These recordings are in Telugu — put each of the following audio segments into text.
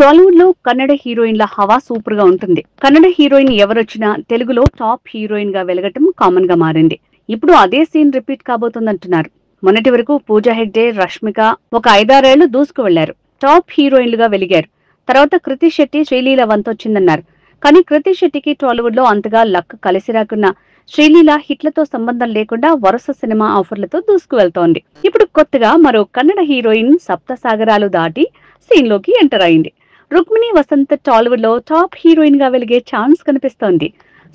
టాలీవుడ్ లో కన్నడ హీరోయిన్ల హవా సూపర్ గా ఉంటుంది. కన్నడ హీరోయిన్ ఎవరొచ్చినా తెలుగులో టాప్ హీరోయిన్ గా వెలగటం కామన్ గా మారింది. ఇప్పుడు అదే సీన్ రిపీట్ కాబోతుందంటున్నారు. మొన్నటి వరకు పూజా హెగ్డే, రష్మిక ఒక 5-6 ఏళ్లు దూసుకు వెళ్లారు. టాప్ హీరోయిన్లుగా వెలిగారు. తర్వాత కృతి శెట్టి, శ్రీలీల వంతొచ్చిందన్నారు. కానీ కృతి శెట్టికి టాలీవుడ్ లో అంతగా లక్ కలిసి రాకున్నా శ్రీలీల హిట్లతో సంబంధం లేకుండా వరుస సినిమా ఆఫర్లతో దూసుకు వెళ్తోంది. ఇప్పుడు కొత్తగా మరో కన్నడ హీరోయిన్ సప్త సాగరాలు దాటి సీన్ లోకి ఎంటర్ అయింది. రుక్మిణి వసంత్ టాలీవుడ్ లో టాప్ హీరోయిన్ గా వెలిగే ఛాన్స్ కనిపిస్తోంది.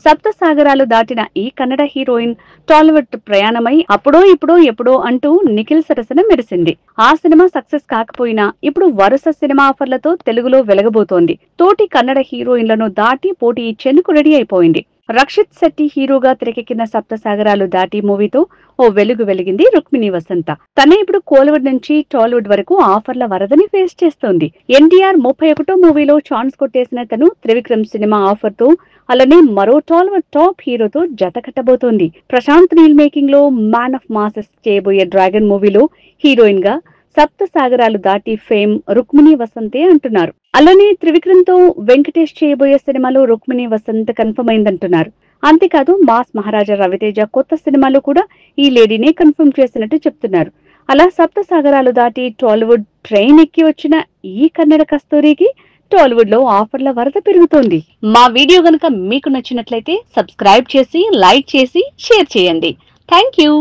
సప్త సాగరాలు దాటిన ఈ కన్నడ హీరోయిన్ టాలీవుడ్ ప్రయాణమై అప్పుడో ఇప్పుడో ఎప్పుడో అంటూ నిఖిల్ సరసన మెరిసింది. ఆ సినిమా సక్సెస్ కాకపోయినా ఇప్పుడు వరుస సినిమా ఆఫర్లతో తెలుగులో వెలగబోతోంది. తోటి కన్నడ హీరోయిన్లను దాటి పోటీ ఇచ్చేందుకు రెడీ అయిపోయింది. రక్షిత్ శెట్టి హీరోగా తెరకెక్కిన సప్త సాగరాలు దాటి మూవీతో ఓ వెలుగు వెలిగింది రుక్మిణి వసంత. తనే ఇప్పుడు కోలీవుడ్ నుంచి టాలీవుడ్ వరకు ఆఫర్ల వరదని ఫేస్ చేస్తోంది. ఎన్టీఆర్ 31వ మూవీలో ఛాన్స్ కొట్టేసిన తను త్రివిక్రమ్ సినిమా ఆఫర్ తో అలానే మరో టాలీవుడ్ టాప్ హీరోతో జత కట్టబోతోంది. ప్రశాంత్ నీల్ మేకింగ్ లో మ్యాన్ ఆఫ్ మాసెస్ చేయబోయే డ్రాగన్ మూవీలో హీరోయిన్ గా సప్త సాగరాలు దాటి ఫేమ్ రుక్మిణి వసంతే అంటున్నారు. అలానే త్రివిక్రమ్ తో వెంకటేష్ చేయబోయే సినిమాలో రుక్మిణి వసంత్ కన్ఫర్మ్ అయిందంటున్నారు. అంతేకాదు మాస్ మహారాజా రవితేజ కొత్త సినిమాలో కూడా ఈ లేడీనే కన్ఫర్మ్ చేసినట్టు చెప్తున్నారు. అలా సప్త సాగరాలు దాటి టాలీవుడ్ ట్రైన్ ఎక్కి వచ్చిన ఈ కన్నడ కస్తూరికి టాలీవుడ్ లో ఆఫర్ల వరద పెరుగుతోంది. మా వీడియో గనుక మీకు నచ్చినట్లయితే సబ్స్క్రైబ్ చేసి, లైక్ చేసి, షేర్ చేయండి. Thank you.